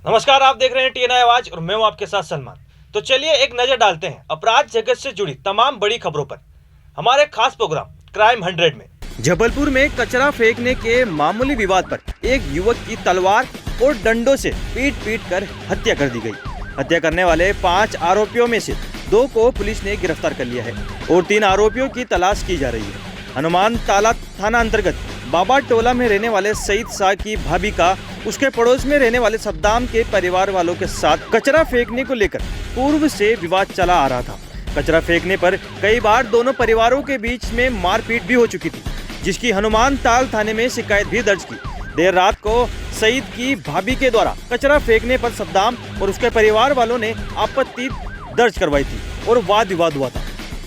नमस्कार, आप देख रहे हैं टीएनआई आवाज और मैं हूं आपके साथ सलमान। तो चलिए एक नजर डालते हैं अपराध जगत से जुड़ी तमाम बड़ी खबरों पर हमारे खास प्रोग्राम क्राइम 100 में। जबलपुर में कचरा फेंकने के मामूली विवाद पर एक युवक की तलवार और डंडों से पीट कर हत्या कर दी गई। हत्या करने वाले 5 आरोपियों में से 2 को पुलिस ने गिरफ्तार कर लिया है और 3 आरोपियों की तलाश की जा रही है। हनुमान ताला थाना अंतर्गत बाबा टोला में रहने वाले सईद शाह की भाभी का उसके पड़ोस में रहने वाले सद्दाम के परिवार वालों के साथ कचरा फेंकने को लेकर पूर्व से विवाद चला आ रहा था। कचरा फेंकने पर कई बार दोनों परिवारों के बीच में मारपीट भी हो चुकी थी, जिसकी हनुमान ताल थाने में शिकायत भी दर्ज की। देर रात को सईद की भाभी के द्वारा कचरा फेंकने पर सद्दाम और उसके परिवार वालों ने आपत्ति दर्ज करवाई थी और वाद विवाद हुआ था।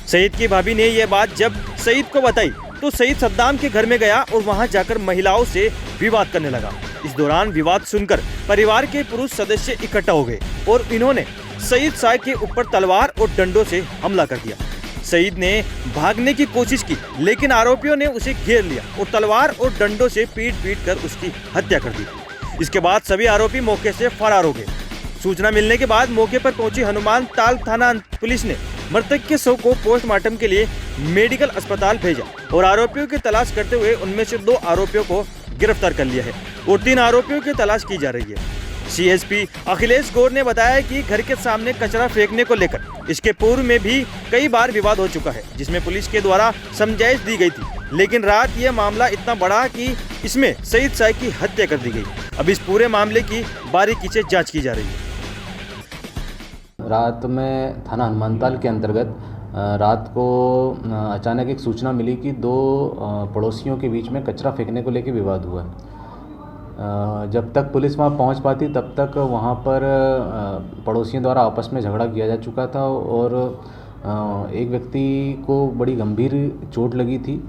सईद की भाभी ने यह बात जब सईद को बताई तो सईद सद्दाम के घर में गया और वहां जाकर महिलाओं से विवाद करने लगा। इस दौरान विवाद सुनकर परिवार के पुरुष सदस्य इकट्ठा हो गए और इन्होंने सईद शाह के ऊपर तलवार और डंडों से हमला कर दिया। सईद ने भागने की कोशिश की, लेकिन आरोपियों ने उसे घेर लिया और तलवार और डंडों से पीट कर उसकी हत्या कर दी। इसके बाद सभी आरोपी मौके से फरार हो गए। सूचना मिलने के बाद मौके पर पहुंची हनुमान ताल थाना पुलिस ने मृतक के शव को पोस्टमार्टम के लिए मेडिकल अस्पताल भेजा और आरोपियों की तलाश करते हुए उनमें से 2 आरोपियों को गिरफ्तार कर लिया है और 3 आरोपियों की तलाश की जा रही है। सीएसपी अखिलेश गौर ने बताया कि घर के सामने कचरा फेंकने को लेकर इसके पूर्व में भी कई बार विवाद हो चुका है, जिसमें पुलिस के द्वारा समझाइश दी गई थी, लेकिन रात यह मामला इतना बड़ा कि इसमें सईद शाह की हत्या कर दी गई। अब इस पूरे मामले की बारीकी से जाँच की जा रही है। रात में थाना हनुमानताल के अंतर्गत रात को अचानक एक सूचना मिली कि 2 पड़ोसियों के बीच में कचरा फेंकने को लेकर विवाद हुआ। जब तक पुलिस वहां पहुंच पाती तब तक वहां पर पड़ोसियों द्वारा आपस में झगड़ा किया जा चुका था और एक व्यक्ति को बड़ी गंभीर चोट लगी थी।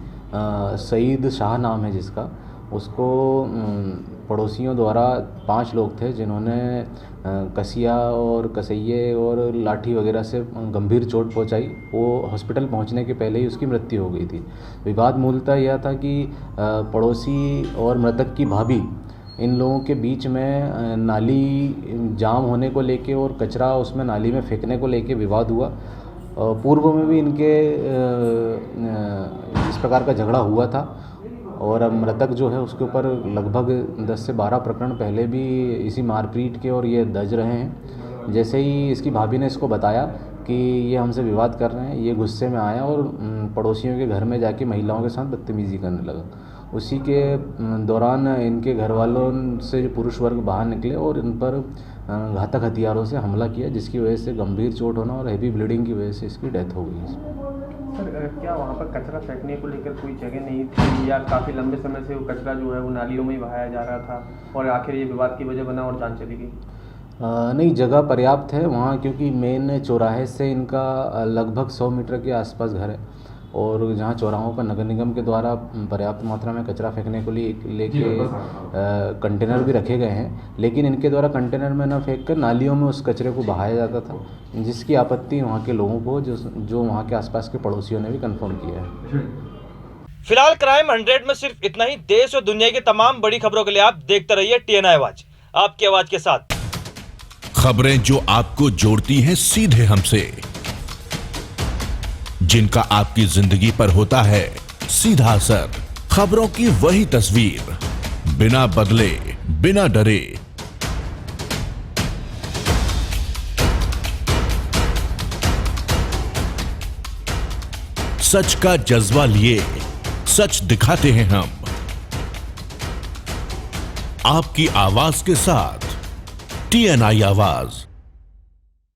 सईद शाह नाम है जिसका, उसको पड़ोसियों द्वारा 5 लोग थे जिन्होंने कसिया और कसैये और लाठी वगैरह से गंभीर चोट पहुंचाई। वो हॉस्पिटल पहुंचने के पहले ही उसकी मृत्यु हो गई थी। विवाद मूलतः यह था कि पड़ोसी और मृतक की भाभी, इन लोगों के बीच में नाली जाम होने को लेके और कचरा उसमें नाली में फेंकने को लेके विवाद हुआ। पूर्व में भी इनके इस प्रकार का झगड़ा हुआ था और अब मृतक जो है उसके ऊपर लगभग 10 से 12 प्रकरण पहले भी इसी मारपीट के और ये दर्ज रहे हैं। जैसे ही इसकी भाभी ने इसको बताया कि ये हमसे विवाद कर रहे हैं, ये गुस्से में आया और पड़ोसियों के घर में जाके महिलाओं के साथ बदतमीज़ी करने लगा। उसी के दौरान इनके घर वालों से जो पुरुष वर्ग बाहर निकले और इन पर घातक हथियारों से हमला किया, जिसकी वजह से गंभीर चोट होना और हैवी ब्लीडिंग की वजह से इसकी डेथ हो गई। सर, क्या वहाँ पर कचरा फेंकने को लेकर कोई जगह नहीं थी या काफ़ी लंबे समय से वो कचरा जो है वो नालियों में ही बहाया जा रहा था और आखिर ये विवाद की वजह बना और जान चली गई? नहीं, जगह पर्याप्त है वहाँ, क्योंकि मेन चौराहे से इनका लगभग 100 मीटर के आसपास घर है और जहाँ चौराहों पर नगर निगम के द्वारा पर्याप्त मात्रा में कचरा फेंकने को लेके कंटेनर भी रखे गए हैं, लेकिन इनके द्वारा कंटेनर में न फेंक कर नालियों में उस कचरे को बहाया जाता था, जिसकी आपत्ति वहाँ के लोगों को जो वहाँ के आसपास के पड़ोसियों ने भी कंफर्म किया है। फिलहाल क्राइम 100 में सिर्फ इतना ही। देश और दुनिया की तमाम बड़ी खबरों के लिए आप देखते रहिए टीएनआई आवाज, आपकी आवाज के साथ। खबरें जो आपको जोड़ती हैं सीधे हमसे, जिनका आपकी जिंदगी पर होता है सीधा असर। खबरों की वही तस्वीर, बिना बदले, बिना डरे। सच का जज्बा लिए सच दिखाते हैं हम, आपकी आवाज के साथ टीएनआई आवाज।